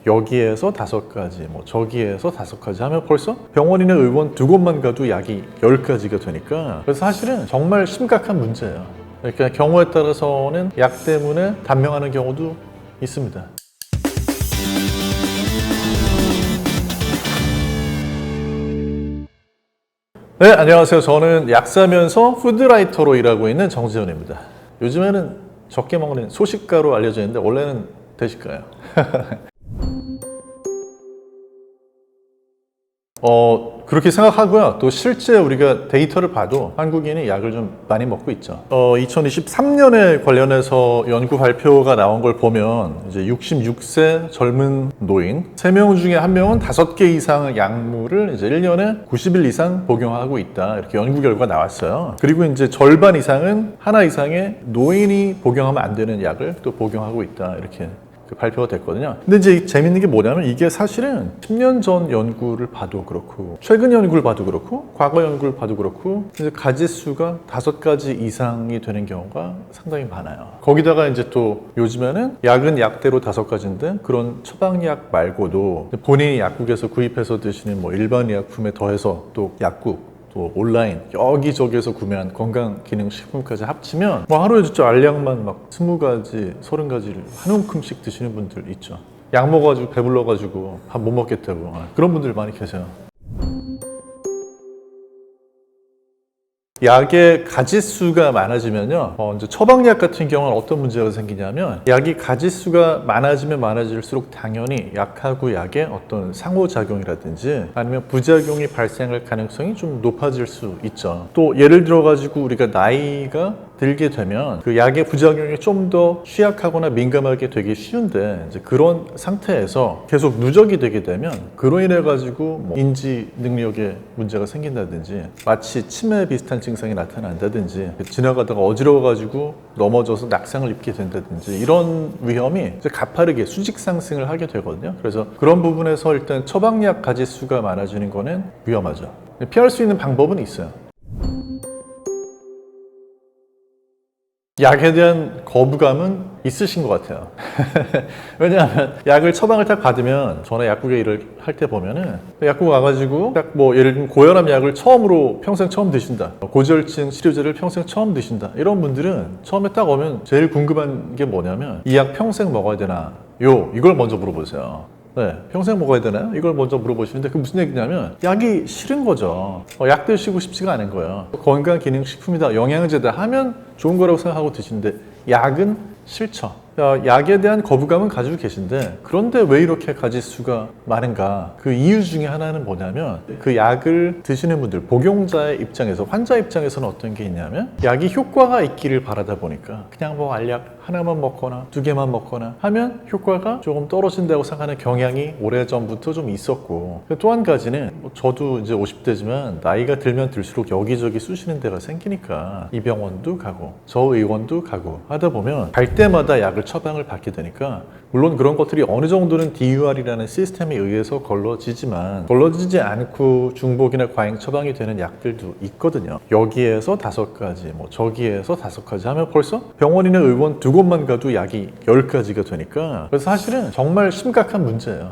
여기에서 5가지, 뭐 저기에서 5가지 하면 벌써 병원이나 의원 2곳만 가도 약이 10가지가 되니까, 그래서 사실은 정말 심각한 문제예요. 그러니까 경우에 따라서는 약 때문에 단명하는 경우도 있습니다. 네, 안녕하세요. 저는 약사면서 푸드라이터로 일하고 있는 정지현입니다. 요즘에는 적게 먹는 소식가로 알려져 있는데 원래는 대식가예요. 그렇게 생각하고요. 또 실제 우리가 데이터를 봐도 한국인이 약을 좀 많이 먹고 있죠. 2023년에 관련해서 연구 발표가 나온 걸 보면 이제 66세 젊은 노인 3명 중에 1명은 5개 이상의 약물을 이제 1년에 90일 이상 복용하고 있다. 이렇게 연구 결과가 나왔어요. 그리고 이제 절반 이상은 하나 이상의 노인이 복용하면 안 되는 약을 또 복용하고 있다. 이렇게 발표가 됐거든요. 근데 이제 재밌는 게 뭐냐면 이게 사실은 10년 전 연구를 봐도 그렇고 최근 연구를 봐도 그렇고 과거 연구를 봐도 그렇고 이제 가지수가 5가지 이상이 되는 경우가 상당히 많아요. 거기다가 이제 또 요즘에는 약은 약대로 5가지인데 그런 처방약 말고도 본인이 약국에서 구입해서 드시는 뭐 일반 약품에 더해서 또 약국 또 온라인 여기저기에서 구매한 건강기능식품까지 합치면 뭐 하루에 진짜 알약만 막 20가지, 30가지를 한 움큼씩 드시는 분들 있죠. 약 먹어가지고 배불러가지고 밥 못 먹겠다고 그런 분들 많이 계세요. 약의 가지수가 많아지면요, 이제 처방약 같은 경우는 어떤 문제가 생기냐면 약이 가지수가 많아지면 많아질수록 당연히 약하고 약의 어떤 상호작용이라든지 아니면 부작용이 발생할 가능성이 좀 높아질 수 있죠. 또 예를 들어 가지고 우리가 나이가 들게 되면 그 약의 부작용이 좀 더 취약하거나 민감하게 되기 쉬운데 이제 그런 상태에서 계속 누적이 되게 되면 그로 인해 가지고 뭐 인지 능력에 문제가 생긴다든지 마치 치매 비슷한 증상이 나타난다든지 지나가다가 어지러워 가지고 넘어져서 낙상을 입게 된다든지 이런 위험이 이제 가파르게 수직 상승을 하게 되거든요. 그래서 그런 부분에서 일단 처방약 가지수가 많아지는 거는 위험하죠. 피할 수 있는 방법은 있어요. 약에 대한 거부감은 있으신 것 같아요. 왜냐하면 약을 처방을 딱 받으면 전에 약국에 일을 할 때 보면은 약국 와가지고 딱 뭐 예를 들면 고혈압 약을 평생 처음 드신다, 고지혈증 치료제를 평생 처음 드신다, 이런 분들은 처음에 딱 오면 제일 궁금한 게 뭐냐면 이 약 평생 먹어야 되나요? 이걸 먼저 물어보세요. 네, 평생 먹어야 되나요? 이걸 먼저 물어보시는데 그게 무슨 얘기냐면 약이 싫은 거죠. 약 드시고 싶지가 않은 거예요. 건강기능식품이다, 영양제다 하면 좋은 거라고 생각하고 드시는데 약은 싫죠. 약에 대한 거부감은 가지고 계신데 그런데 왜 이렇게 가지수가 많은가? 그 이유 중에 하나는 뭐냐면 그 약을 드시는 분들, 복용자의 입장에서, 환자 입장에서는 어떤 게 있냐면 약이 효과가 있기를 바라다 보니까 그냥 뭐 알약 하나만 먹거나 2개만 먹거나 하면 효과가 조금 떨어진다고 생각하는 경향이 오래전부터 좀 있었고, 또 한 가지는 저도 이제 50대지만 나이가 들면 들수록 여기저기 쑤시는 데가 생기니까 이 병원도 가고 저 의원도 가고 하다 보면 갈 때마다 약을 처방을 받게 되니까 물론 그런 것들이 어느 정도는 DUR이라는 시스템에 의해서 걸러지지만 걸러지지 않고 중복이나 과잉 처방이 되는 약들도 있거든요. 여기에서 5가지, 뭐 저기에서 5가지 하면 벌써 병원이나 의원 2곳만 가도 약이 10가지가 되니까, 그래서 사실은 정말 심각한 문제예요.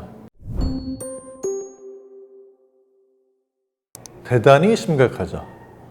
대단히 심각하죠.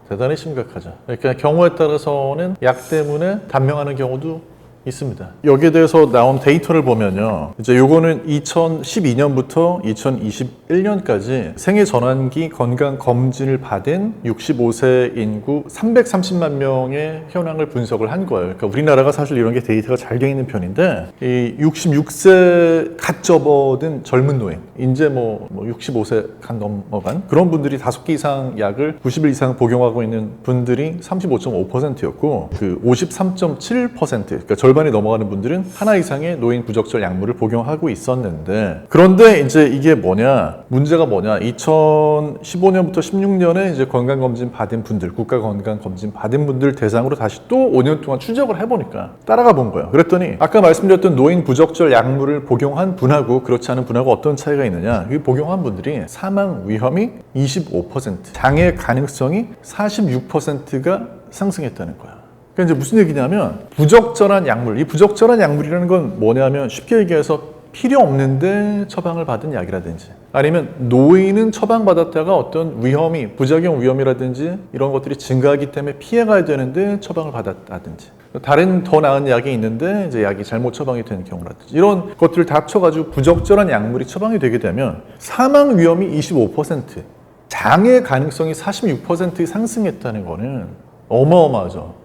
대단히 심각하죠. 그러니까 경우에 따라서는 약 때문에 단명하는 경우도 있습니다. 여기에 대해서 나온 데이터를 보면요, 이제 요거는 2012년부터 2021년까지 생애 전환기 건강 검진을 받은 65세 인구 330만 명의 현황을 분석을 한 거예요. 그러니까 우리나라가 사실 이런 게 데이터가 잘 돼 있는 편인데 이 66세 갓 접어든 젊은 노인, 이제 뭐 65세 갓 넘어간 그런 분들이 5개 이상 약을 90일 이상 복용하고 있는 분들이 35.5%였고 그 53.7%, 그러니까 절반이 넘어가는 분들은 하나 이상의 노인 부적절 약물을 복용하고 있었는데, 그런데 이제 이게 문제가 뭐냐, 2015년부터 16년에 이제 건강검진 받은 분들, 국가건강검진 받은 분들 대상으로 다시 또 5년 동안 추적을 해보니까 따라가 본 거예요. 그랬더니 아까 말씀드렸던 노인 부적절 약물을 복용한 분하고 그렇지 않은 분하고 어떤 차이가 있느냐, 이 복용한 분들이 사망 위험이 25%, 장애 가능성이 46%가 상승했다는 거예요. 그러니까 이제 무슨 얘기냐면 부적절한 약물, 이 부적절한 약물이라는 건 뭐냐면 쉽게 얘기해서 필요 없는데 처방을 받은 약이라든지 아니면 노인은 처방받았다가 어떤 위험이, 부작용 위험이라든지 이런 것들이 증가하기 때문에 피해가야 되는데 처방을 받았다든지 다른 더 나은 약이 있는데 이제 약이 잘못 처방이 되는 경우라든지 이런 것들을 다 합쳐가지고 부적절한 약물이 처방이 되게 되면 사망 위험이 25%, 장애 가능성이 46% 상승했다는 거는 어마어마하죠.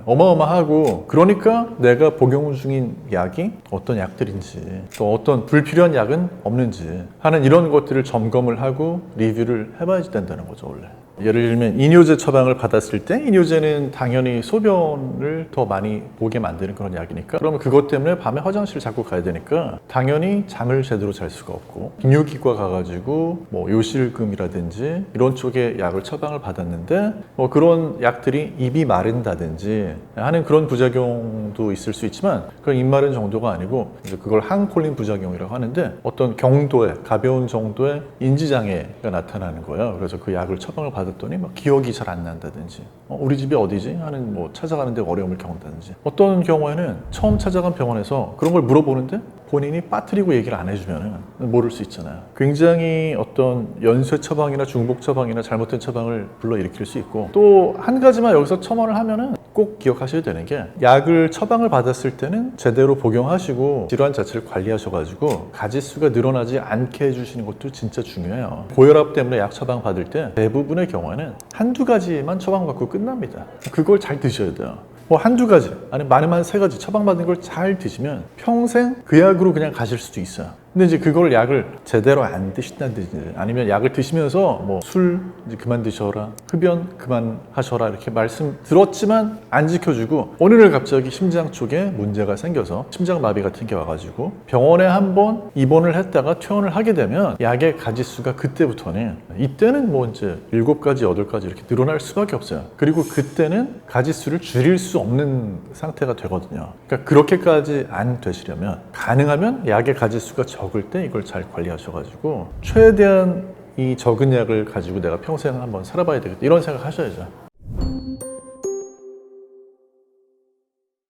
어마어마하고 그러니까 내가 복용 중인 약이 어떤 약들인지 또 어떤 불필요한 약은 없는지 하는 이런 것들을 점검을 하고 리뷰를 해봐야지 된다는 거죠 원래. 예를 들면 이뇨제 처방을 받았을 때 이뇨제는 당연히 소변을 더 많이 보게 만드는 그런 약이니까 그러면 그것 때문에 밤에 화장실을 자꾸 가야 되니까 당연히 잠을 제대로 잘 수가 없고 비뇨기과 가가지고 뭐 요실금이라든지 이런 쪽의 약을 처방을 받았는데 뭐 그런 약들이 입이 마른다든지 하는 그런 부작용도 있을 수 있지만 그건 입 마른 정도가 아니고 이제 그걸 항콜린 부작용이라고 하는데 어떤 경도의 가벼운 정도의 인지장애가 나타나는 거예요. 그래서 그 약을 처방을 받았더니 막 기억이 잘 안 난다든지 우리 집이 어디지? 하는 뭐 찾아가는데 어려움을 겪는다든지 어떤 경우에는 처음 찾아간 병원에서 그런 걸 물어보는데 본인이 빠뜨리고 얘기를 안 해주면 모를 수 있잖아요. 굉장히 어떤 연쇄 처방이나 중복 처방이나 잘못된 처방을 불러일으킬 수 있고 또 한 가지만 여기서 첨언을 하면은 꼭 기억하셔야 되는 게 약을 처방을 받았을 때는 제대로 복용하시고 질환 자체를 관리하셔가지고 가지수가 늘어나지 않게 해주시는 것도 진짜 중요해요. 고혈압 때문에 약 처방 받을 때 대부분의 경우에는 한두 가지만 처방받고 끝납니다. 그걸 잘 드셔야 돼요. 뭐 한두 가지 아니면 많으면 한 세 가지 처방받은 걸 잘 드시면 평생 그 약으로 그냥 가실 수도 있어요. 근데 이제 그걸 약을 제대로 안 드신다든지 아니면 약을 드시면서 뭐 술 이제 그만 드셔라, 흡연 그만 하셔라 이렇게 말씀 들었지만 안 지켜주고 어느 날 갑자기 심장 쪽에 문제가 생겨서 심장마비 같은 게 와가지고 병원에 한번 입원을 했다가 퇴원을 하게 되면 약의 가지수가 그때부터는 이때는 뭐 이제 7가지, 8가지 이렇게 늘어날 수밖에 없어요. 그리고 그때는 가지수를 줄일 수 없는 상태가 되거든요. 그러니까 그렇게까지 안 되시려면 가능하면 약의 가지수가 적을 때 이걸 잘 관리하셔가지고 최대한 이 적은 약을 가지고 내가 평생 한번 살아봐야 되겠다 이런 생각 하셔야죠.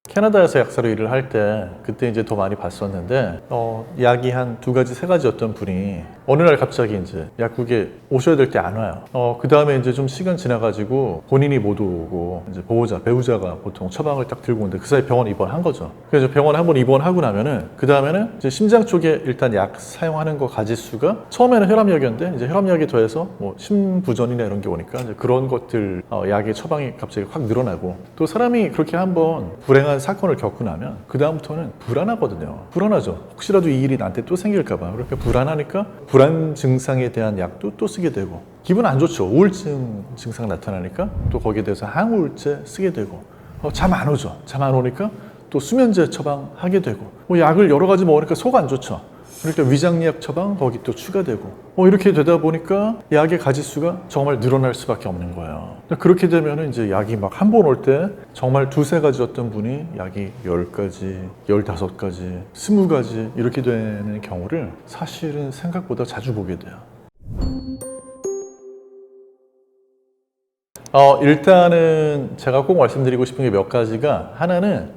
캐나다에서 약사로 일을 할 때 그때 이제 더 많이 봤었는데 약이 한 2가지, 3가지였던 분이 어느 날 갑자기 이제 약국에 오셔야 될 때 안 와요. 그 다음에 이제 좀 시간 지나가지고 본인이 못 오고 이제 배우자가 보통 처방을 딱 들고 오는데 그 사이 병원 입원한 거죠. 그래서 병원 한번 입원하고 나면은 그 다음에는 이제 심장 쪽에 일단 약 사용하는 거 가지수가 처음에는 혈압약이었는데 이제 혈압약이 더해서 뭐 심부전이나 이런 게 오니까 이제 그런 것들 약의 처방이 갑자기 확 늘어나고 또 사람이 그렇게 한번 불행한 사건을 겪고 나면 그 다음부터는 불안하거든요. 불안하죠. 혹시라도 이 일이 나한테 또 생길까 봐. 그렇게 불안하니까 불안 증상에 대한 약도 또 쓰게 되고 기분 안 좋죠. 우울증 증상 나타나니까 또 거기에 대해서 항우울제 쓰게 되고 잠 안 오죠. 잠 안 오니까 또 수면제 처방하게 되고 뭐 약을 여러 가지 먹으니까 속 안 좋죠. 그러니까 위장약 처방 거기 또 추가되고 이렇게 되다 보니까 약의 가지수가 정말 늘어날 수밖에 없는 거예요. 그렇게 되면 이제 약이 막 한 번 올 때 정말 2-3가지였던 분이 약이 10가지, 15가지, 20가지 이렇게 되는 경우를 사실은 생각보다 자주 보게 돼요. 일단은 제가 꼭 말씀드리고 싶은 게 몇 가지가 하나는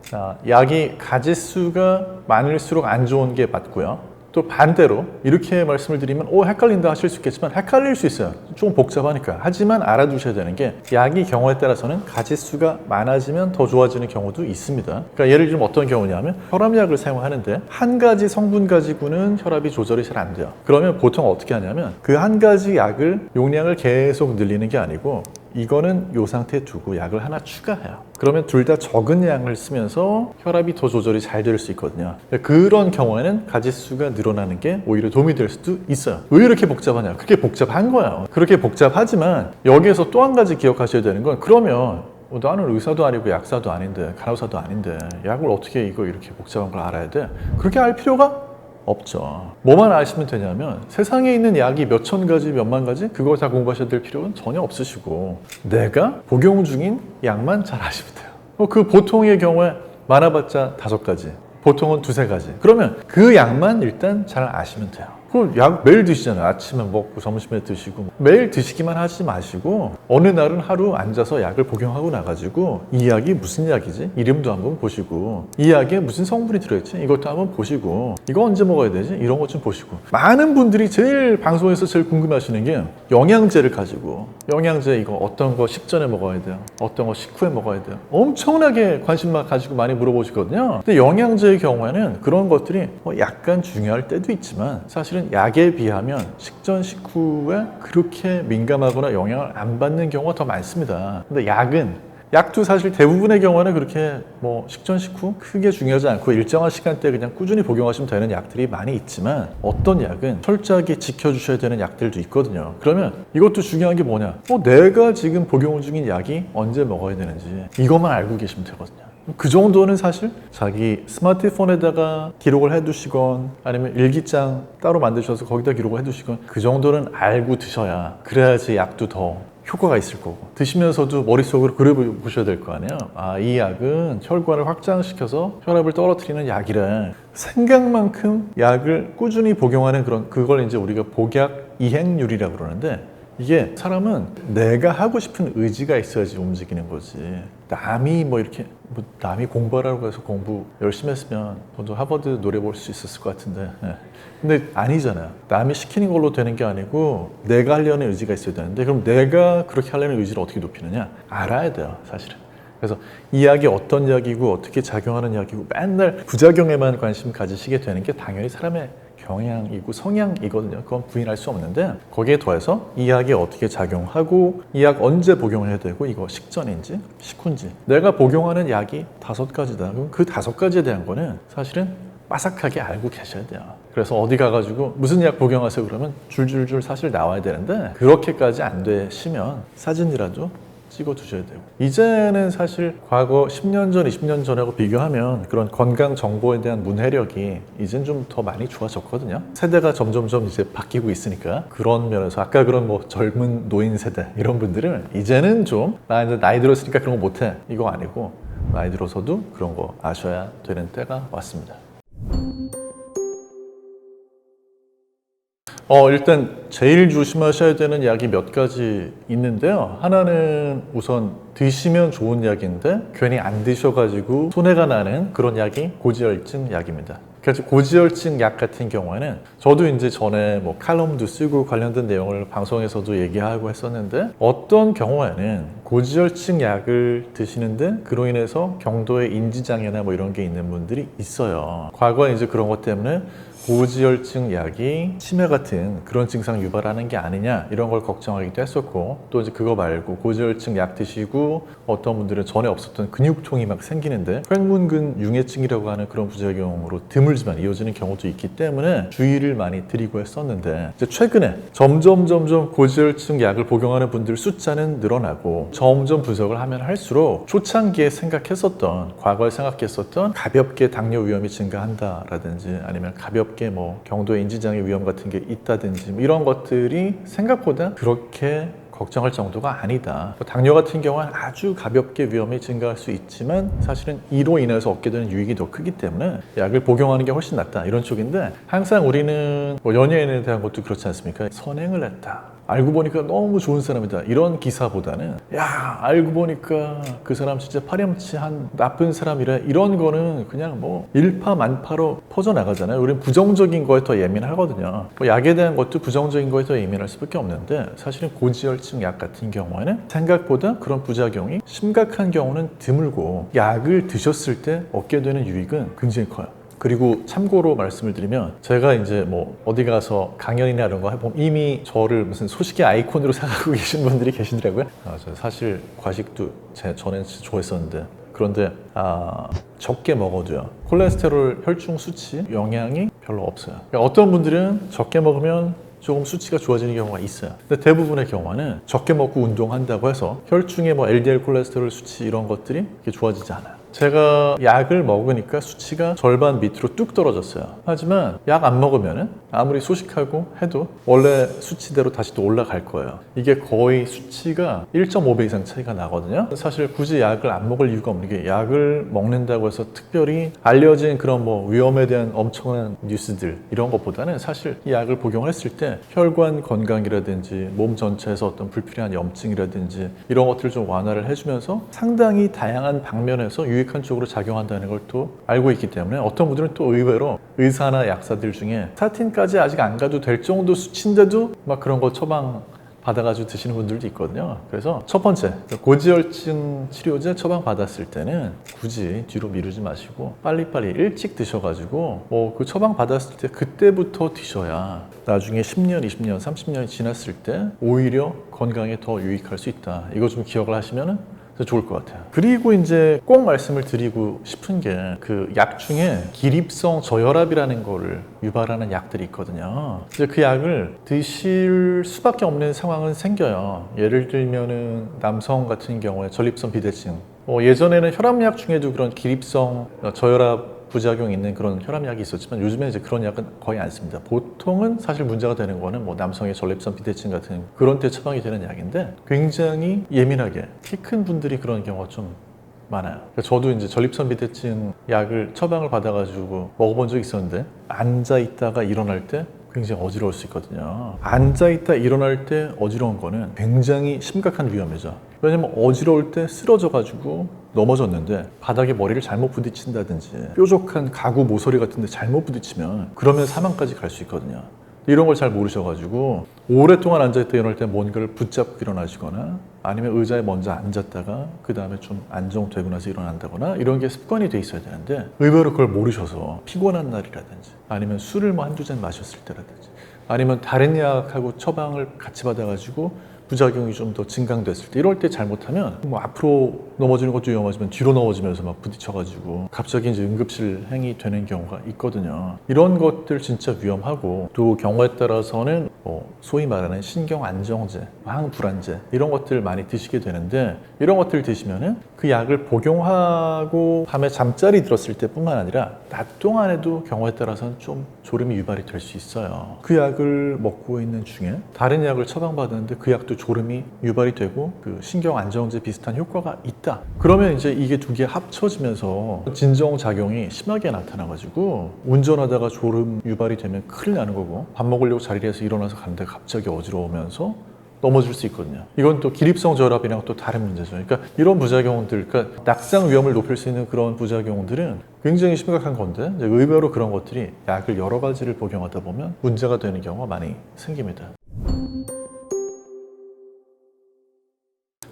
약이 가지수가 많을수록 안 좋은 게 맞고요. 또 반대로 이렇게 말씀을 드리면 헷갈린다 하실 수 있겠지만 헷갈릴 수 있어요. 조금 복잡하니까. 하지만 알아두셔야 되는 게 약이 경우에 따라서는 가지수가 많아지면 더 좋아지는 경우도 있습니다. 그러니까 예를 들면 어떤 경우냐면 혈압약을 사용하는데 한 가지 성분 가지고는 혈압이 조절이 잘 안 돼요. 그러면 보통 어떻게 하냐면 그 한 가지 약을 용량을 계속 늘리는 게 아니고 이거는 이 상태에 두고 약을 하나 추가해요. 그러면 둘 다 적은 양을 쓰면서 혈압이 더 조절이 잘 될 수 있거든요. 그런 경우에는 가지수가 늘어나는 게 오히려 도움이 될 수도 있어요. 왜 이렇게 복잡하냐? 그렇게 복잡한 거예요. 그렇게 복잡하지만 여기에서 또 한 가지 기억하셔야 되는 건 그러면 나는 의사도 아니고 약사도 아닌데 간호사도 아닌데 약을 어떻게 이렇게 복잡한 걸 알아야 돼? 그렇게 알 필요가 없죠. 뭐만 아시면 되냐면 세상에 있는 약이 몇천 가지, 몇만 가지 그거 다 공부하셔야 될 필요는 전혀 없으시고 내가 복용 중인 약만 잘 아시면 돼요. 그 보통의 경우에 많아봤자 5가지, 보통은 2-3가지. 그러면 그 약만 일단 잘 아시면 돼요. 그 약 매일 드시잖아요. 아침에 먹고 점심에 드시고. 매일 드시기만 하지 마시고 어느 날은 하루 앉아서 약을 복용하고 나가지고 이 약이 무슨 약이지? 이름도 한번 보시고 이 약에 무슨 성분이 들어있지? 이것도 한번 보시고 이거 언제 먹어야 되지? 이런 것 좀 보시고. 많은 분들이 제일 방송에서 제일 궁금해하시는 게 영양제를 가지고 영양제 이거 어떤 거 식전에 먹어야 돼요? 어떤 거 식후에 먹어야 돼요? 엄청나게 관심만 가지고 많이 물어보시거든요. 근데 영양제의 경우에는 그런 것들이 약간 중요할 때도 있지만 사실은 약에 비하면 식전 식후에 그렇게 민감하거나 영향을 안 받는 경우가 더 많습니다. 근데 약도 사실 대부분의 경우는 그렇게 뭐 식전 식후 크게 중요하지 않고 일정한 시간대에 그냥 꾸준히 복용하시면 되는 약들이 많이 있지만 어떤 약은 철저하게 지켜주셔야 되는 약들도 있거든요. 그러면 이것도 중요한 게 뭐냐? 내가 지금 복용 중인 약이 언제 먹어야 되는지 이것만 알고 계시면 되거든요. 그 정도는 사실 자기 스마트폰에다가 기록을 해두시건 아니면 일기장 따로 만드셔서 거기다 기록을 해두시건 그 정도는 알고 드셔야 그래야지 약도 더 효과가 있을 거고 드시면서도 머릿속으로 그려보셔야 될 거 아니에요. 이 약은 혈관을 확장시켜서 혈압을 떨어뜨리는 약이래. 생각만큼 약을 꾸준히 복용하는 그걸 이제 우리가 복약 이행률이라고 그러는데 이게 사람은 내가 하고 싶은 의지가 있어야지 움직이는 거지. 남이 남이 공부하라고 해서 공부 열심히 했으면 저도 하버드 노래 볼 수 있었을 것 같은데. 근데 아니잖아요. 남이 시키는 걸로 되는 게 아니고 내가 하려는 의지가 있어야 되는데 그럼 내가 그렇게 하려는 의지를 어떻게 높이느냐? 알아야 돼요, 사실은. 그래서 이 약이 어떤 약이고 어떻게 작용하는 약이고 맨날 부작용에만 관심 가지시게 되는 게 당연히 사람의 경향이고 성향이거든요. 그건 부인할 수 없는데 거기에 더해서 이 약이 어떻게 작용하고 이 약 언제 복용해야 되고 이거 식전인지 식후인지 내가 복용하는 약이 5가지다. 그럼 그 5가지에 대한 거는 사실은 빠삭하게 알고 계셔야 돼요. 그래서 어디 가가지고 무슨 약 복용하세요 그러면 줄줄줄 사실 나와야 되는데 그렇게까지 안 되시면 사진이라도 찍어 두셔야 되고 이제는 사실 과거 10년 전, 20년 전하고 비교하면 그런 건강 정보에 대한 문해력이 이젠 좀 더 많이 좋아졌거든요. 세대가 점점점 이제 바뀌고 있으니까 그런 면에서 아까 그런 뭐 젊은 노인 세대 이런 분들은 이제는 좀 나 이제 나이 들었으니까 그런 거 못해 이거 아니고 나이 들어서도 그런 거 아셔야 되는 때가 왔습니다. 일단 제일 조심하셔야 되는 약이 몇 가지 있는데요. 하나는 우선 드시면 좋은 약인데 괜히 안 드셔가지고 손해가 나는 그런 약이 고지혈증 약입니다. 그래서 고지혈증 약 같은 경우에는 저도 이제 전에 뭐 칼럼도 쓰고 관련된 내용을 방송에서도 얘기하고 했었는데 어떤 경우에는 고지혈증 약을 드시는데 그로 인해서 경도에 인지장애나 뭐 이런 게 있는 분들이 있어요. 과거에 이제 그런 것 때문에 고지혈증 약이 치매 같은 그런 증상 유발하는 게 아니냐 이런 걸 걱정하기도 했었고 또 이제 그거 말고 고지혈증 약 드시고 어떤 분들은 전에 없었던 근육통이 막 생기는데 횡문근 융해증이라고 하는 그런 부작용으로 드물지만 이어지는 경우도 있기 때문에 주의를 많이 드리고 했었는데 이제 최근에 점점 고지혈증 약을 복용하는 분들 숫자는 늘어나고 점점 분석을 하면 할수록 초창기에 과거에 생각했었던 가볍게 당뇨 위험이 증가한다라든지 아니면 가볍게 뭐 경도의 인지장애 위험 같은 게 있다든지 뭐 이런 것들이 생각보다 그렇게 걱정할 정도가 아니다. 당뇨 같은 경우는 아주 가볍게 위험이 증가할 수 있지만 사실은 이로 인해서 얻게 되는 유익이 더 크기 때문에 약을 복용하는 게 훨씬 낫다 이런 쪽인데 항상 우리는 뭐 연예인에 대한 것도 그렇지 않습니까? 선행을 했다. 알고 보니까 너무 좋은 사람이다 이런 기사보다는 야 알고 보니까 그 사람 진짜 파렴치한 나쁜 사람이래 이런 거는 그냥 뭐 일파만파로 퍼져나가잖아요. 우리는 부정적인 거에 더 예민하거든요. 뭐 약에 대한 것도 부정적인 거에 더 예민할 수밖에 없는데 사실은 고지혈증 약 같은 경우에는 생각보다 그런 부작용이 심각한 경우는 드물고 약을 드셨을 때 얻게 되는 유익은 굉장히 커요. 그리고 참고로 말씀을 드리면 제가 이제 뭐 어디 가서 강연이나 이런 거 해보면 이미 저를 무슨 소식의 아이콘으로 생각하고 계신 분들이 계시더라고요. 저 사실 과식도 전엔 진짜 좋아했었는데 그런데 적게 먹어도요 콜레스테롤 혈중 수치 영향이 별로 없어요. 그러니까 어떤 분들은 적게 먹으면 조금 수치가 좋아지는 경우가 있어요. 근데 대부분의 경우는 적게 먹고 운동한다고 해서 혈중의 뭐 LDL 콜레스테롤 수치 이런 것들이 그렇게 좋아지지 않아요. 제가 약을 먹으니까 수치가 절반 밑으로 뚝 떨어졌어요. 하지만 약 안 먹으면 아무리 소식하고 해도 원래 수치대로 다시 또 올라갈 거예요. 이게 거의 수치가 1.5배 이상 차이가 나거든요. 사실 굳이 약을 안 먹을 이유가 없는 게 약을 먹는다고 해서 특별히 알려진 그런 뭐 위험에 대한 엄청난 뉴스들 이런 것보다는 사실 이 약을 복용을 했을 때 혈관 건강이라든지 몸 전체에서 어떤 불필요한 염증이라든지 이런 것들을 좀 완화를 해주면서 상당히 다양한 방면에서 유익한 쪽으로 작용한다는 걸 또 알고 있기 때문에 어떤 분들은 또 의외로 의사나 약사들 중에 스타틴까지 아직 안 가도 될 정도 수치인데도 막 그런 거 처방 받아가지고 드시는 분들도 있거든요. 그래서 첫 번째, 고지혈증 치료제 처방 받았을 때는 굳이 뒤로 미루지 마시고 빨리빨리 일찍 드셔가지고 뭐 그 처방 받았을 때 그때부터 드셔야 나중에 10년, 20년, 30년이 지났을 때 오히려 건강에 더 유익할 수 있다. 이거 좀 기억을 하시면은 좋을 것 같아요. 그리고 이제 꼭 말씀을 드리고 싶은 게 그 약 중에 기립성 저혈압이라는 거를 유발하는 약들이 있거든요. 이제 그 약을 드실 수밖에 없는 상황은 생겨요. 예를 들면은 남성 같은 경우에 전립선 비대증. 예전에는 혈압약 중에도 그런 기립성 저혈압 부작용이 있는 그런 혈압약이 있었지만 요즘에 이제 그런 약은 거의 안 씁니다. 보통은 사실 문제가 되는 거는 뭐 남성의 전립선 비대증 같은 그런 때 처방이 되는 약인데 굉장히 예민하게 키 큰 분들이 그런 경우가 좀 많아요. 그러니까 저도 이제 전립선 비대증 약을 처방을 받아가지고 먹어본 적이 있었는데 앉아 있다가 일어날 때 굉장히 어지러울 수 있거든요. 앉아 있다 일어날 때 어지러운 거는 굉장히 심각한 위험이죠. 왜냐면 어지러울 때 쓰러져가지고 넘어졌는데 바닥에 머리를 잘못 부딪힌다든지 뾰족한 가구 모서리 같은 데 잘못 부딪히면 그러면 사망까지 갈 수 있거든요. 이런 걸 잘 모르셔가지고 오랫동안 앉아있다 일어날 때 뭔가를 붙잡고 일어나시거나 아니면 의자에 먼저 앉았다가 그 다음에 좀 안정되고 나서 일어난다거나 이런 게 습관이 돼 있어야 되는데 의외로 그걸 모르셔서 피곤한 날이라든지 아니면 술을 뭐 한두 잔 마셨을 때라든지 아니면 다른 약하고 처방을 같이 받아가지고 부작용이 좀 더 증강됐을 때 이럴 때 잘못하면 뭐 앞으로 넘어지는 것도 위험하지만 뒤로 넘어지면서 막 부딪혀가지고 갑자기 이제 응급실 행위 되는 경우가 있거든요. 이런 것들 진짜 위험하고 또 경우에 따라서는 뭐 소위 말하는 신경 안정제, 항불안제 이런 것들 많이 드시게 되는데 이런 것들 드시면은 그 약을 복용하고 밤에 잠자리 들었을 때뿐만 아니라 낮 동안에도 경우에 따라서는 좀 졸음이 유발이 될 수 있어요. 그 약을 먹고 있는 중에 다른 약을 처방받았는데 그 약도 졸음이 유발이 되고 그 신경 안정제 비슷한 효과가 있다. 그러면 이제 이게 두 개 합쳐지면서 진정작용이 심하게 나타나가지고 운전하다가 졸음 유발이 되면 큰일 나는 거고 밥 먹으려고 자리에서 일어나서 가는데 갑자기 어지러우면서 넘어질 수 있거든요. 이건 또 기립성 저혈압이랑 또 다른 문제죠. 그러니까 이런 부작용들, 그러니까 낙상 위험을 높일 수 있는 그런 부작용들은 굉장히 심각한 건데 이제 의외로 그런 것들이 약을 여러 가지를 복용하다 보면 문제가 되는 경우가 많이 생깁니다.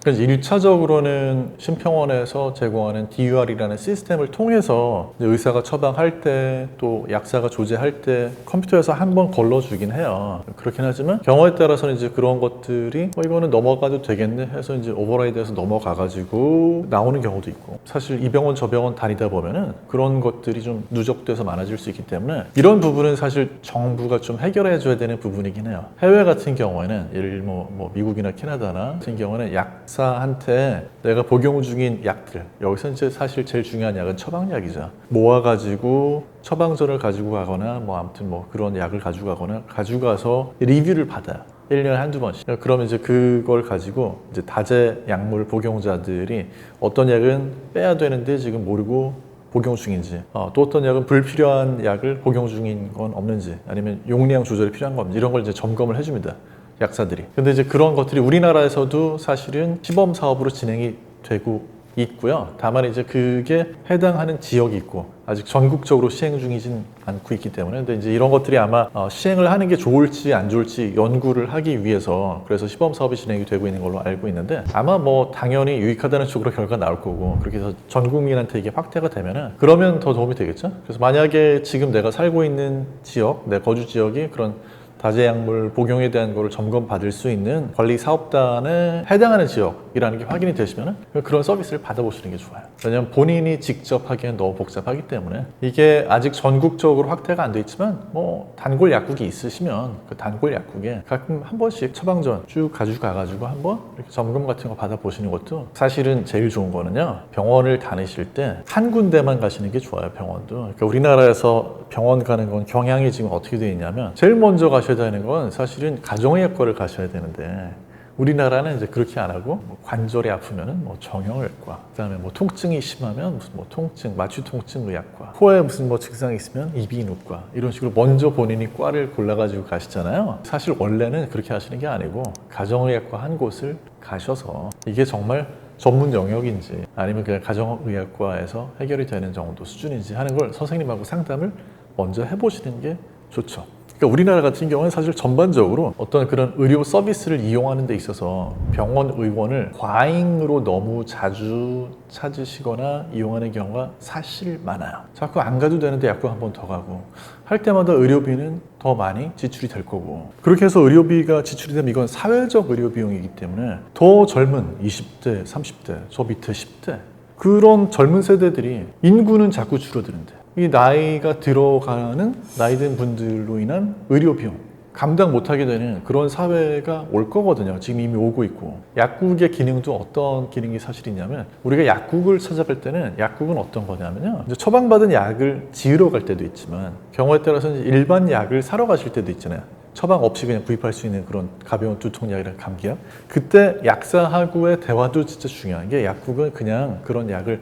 그래서 1차적으로는 심평원에서 제공하는 DUR이라는 시스템을 통해서 의사가 처방할 때 또 약사가 조제할 때 컴퓨터에서 한번 걸러주긴 해요. 그렇긴 하지만 경우에 따라서는 이제 그런 것들이 이거는 넘어가도 되겠네 해서 이제 오버라이드해서 넘어가가지고 나오는 경우도 있고 사실 이 병원 저 병원 다니다 보면은 그런 것들이 좀 누적돼서 많아질 수 있기 때문에 이런 부분은 사실 정부가 좀 해결해줘야 되는 부분이긴 해요. 해외 같은 경우에는 예를 들면 뭐 미국이나 캐나다나 같은 경우는 약사한테 내가 복용 중인 약들 여기서 이제 사실 제일 중요한 약은 처방약이죠. 모아가지고 처방전을 가지고 가거나 뭐 아무튼 뭐 그런 약을 가지고 가거나 가지고 가서 리뷰를 받아요. 1년에 한두 번씩. 그러면 이제 그걸 가지고 이제 다제 약물 복용자들이 어떤 약은 빼야 되는데 지금 모르고 복용 중인지 또 어떤 약은 불필요한 약을 복용 중인 건 없는지 아니면 용량 조절이 필요한 건 없는지 이런 걸 이제 점검을 해줍니다. 약사들이. 근데 이제 그런 것들이 우리나라에서도 사실은 시범 사업으로 진행이 되고 있고요. 다만 이제 그게 해당하는 지역이 있고 아직 전국적으로 시행 중이진 않고 있기 때문에 근데 이제 이런 것들이 아마 시행을 하는 게 좋을지 안 좋을지 연구를 하기 위해서 그래서 시범 사업이 진행이 되고 있는 걸로 알고 있는데 아마 뭐 당연히 유익하다는 쪽으로 결과가 나올 거고 그렇게 해서 전 국민한테 이게 확대가 되면은 그러면 더 도움이 되겠죠. 그래서 만약에 지금 내가 살고 있는 지역, 내 거주 지역이 그런 다제약물 복용에 대한 거를 점검받을 수 있는 관리사업단에 해당하는 지역이라는 게 확인이 되시면 그런 서비스를 받아보시는 게 좋아요. 왜냐하면 본인이 직접 하기엔 너무 복잡하기 때문에 이게 아직 전국적으로 확대가 안 돼 있지만 뭐 단골 약국이 있으시면 그 단골 약국에 가끔 한 번씩 처방전 쭉 가지고 한번 이렇게 점검 같은 거 받아보시는 것도 사실은 제일 좋은 거는요. 병원을 다니실 때 한 군데만 가시는 게 좋아요. 병원도. 그러니까 우리나라에서 병원 가는 건 경향이 지금 어떻게 되어 있냐면 제일 먼저 가셔야 되는 건 사실은 가정의학과를 가셔야 되는데 우리나라는 이제 그렇게 안 하고 뭐 관절이 아프면은 뭐 정형외과, 그다음에 뭐 통증이 심하면 무슨 뭐 통증, 마취통증 의학과, 코에 무슨 뭐 증상이 있으면 이비인후과 이런 식으로 먼저 본인이 과를 골라가지고 가시잖아요. 사실 원래는 그렇게 하시는 게 아니고 가정의학과 한 곳을 가셔서 이게 정말 전문 영역인지 아니면 그냥 가정의학과에서 해결이 되는 정도 수준인지 하는 걸 선생님하고 상담을 먼저 해보시는 게 좋죠. 그러니까 우리나라 같은 경우는 사실 전반적으로 어떤 그런 의료 서비스를 이용하는 데 있어서 병원 의원을 과잉으로 너무 자주 찾으시거나 이용하는 경우가 사실 많아요. 자꾸 안 가도 되는데 약국 한 번 더 가고 할 때마다 의료비는 더 많이 지출이 될 거고 그렇게 해서 의료비가 지출이 되면 이건 사회적 의료 비용이기 때문에 더 젊은 20대, 30대, 저 밑에 10대 그런 젊은 세대들이 인구는 자꾸 줄어드는데 이 나이가 들어가는 나이 든 분들로 인한 의료 비용 감당 못하게 되는 그런 사회가 올 거거든요. 지금 이미 오고 있고 약국의 기능도 어떤 기능이 사실 있냐면 우리가 약국을 찾아갈 때는 약국은 어떤 거냐면요. 이제 처방받은 약을 지으러 갈 때도 있지만 경우에 따라서는 일반 약을 사러 가실 때도 있잖아요. 처방 없이 그냥 구입할 수 있는 그런 가벼운 두통약이나 감기약 그때 약사하고의 대화도 진짜 중요한 게 약국은 그냥 그런 약을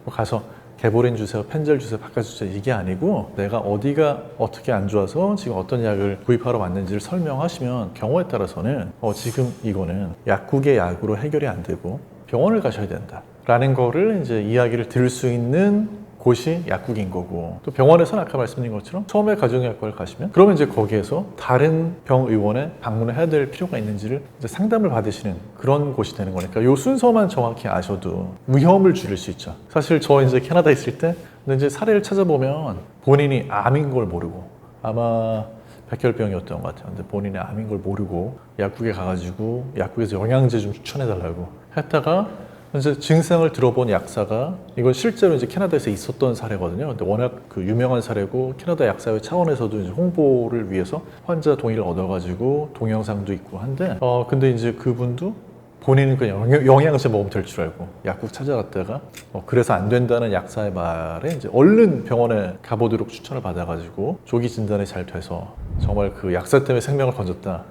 가서 개보린 주세요, 펜젤 주세요, 바꿔주세요 이게 아니고 내가 어디가 어떻게 안 좋아서 지금 어떤 약을 구입하러 왔는지를 설명하시면 경우에 따라서는 지금 이거는 약국의 약으로 해결이 안 되고 병원을 가셔야 된다 라는 거를 이제 이야기를 들을 수 있는 곳이 약국인 거고 또 병원에서는 아까 말씀드린 것처럼 처음에 가정의학과를 가시면 그러면 이제 거기에서 다른 병의원에 방문을 해야 될 필요가 있는지를 이제 상담을 받으시는 그런 곳이 되는 거니까 이 순서만 정확히 아셔도 위험을 줄일 수 있죠. 사실 저 이제 캐나다에 있을 때 근데 이제 사례를 찾아보면 본인이 암인 걸 모르고 아마 백혈병이었던 것 같아요. 근데 본인이 암인 걸 모르고 약국에 가가지고 약국에서 영양제 좀 추천해달라고 했다가 이제 증상을 들어본 약사가 이건 실제로 이제 캐나다에서 있었던 사례거든요. 근데 워낙 그 유명한 사례고 캐나다 약사회 차원에서도 이제 홍보를 위해서 환자 동의를 얻어가지고 동영상도 있고 한데 근데 이제 그분도 본인은 그냥 영양제 먹으면 될 줄 알고 약국 찾아갔다가 그래서 안 된다는 약사의 말에 이제 얼른 병원에 가보도록 추천을 받아가지고 조기 진단이 잘 돼서 정말 그 약사 때문에 생명을 건졌다.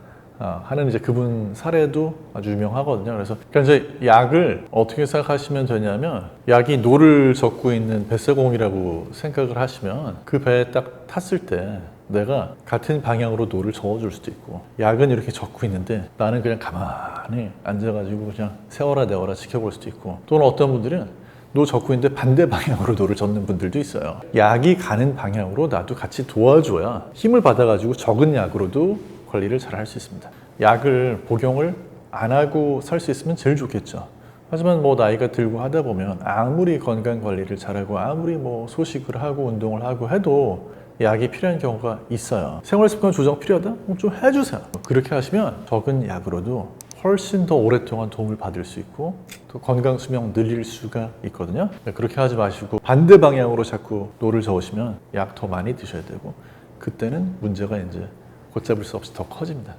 하는 이제 그분 사례도 아주 유명하거든요. 그래서 그러니까 이제 약을 어떻게 생각하시면 되냐면 약이 노를 젓고 있는 뱃사공이라고 생각을 하시면 그 배에 딱 탔을 때 내가 같은 방향으로 노를 저어줄 수도 있고 약은 이렇게 젓고 있는데 나는 그냥 가만히 앉아가지고 그냥 세워라 내워라 지켜볼 수도 있고 또는 어떤 분들은 노 젓고 있는데 반대 방향으로 노를 젓는 분들도 있어요. 약이 가는 방향으로 나도 같이 도와줘야 힘을 받아가지고 적은 약으로도 관리를 잘 할 수 있습니다. 약을 복용을 안 하고 살 수 있으면 제일 좋겠죠. 하지만 뭐 나이가 들고 하다 보면 아무리 건강 관리를 잘하고 아무리 뭐 소식을 하고 운동을 하고 해도 약이 필요한 경우가 있어요. 생활습관 조정 필요하다? 좀 해주세요. 그렇게 하시면 적은 약으로도 훨씬 더 오랫동안 도움을 받을 수 있고 또 건강 수명 늘릴 수가 있거든요. 그렇게 하지 마시고 반대 방향으로 자꾸 노를 저으시면 약 더 많이 드셔야 되고 그때는 문제가 이제 걷잡을 수 없이 더 커집니다.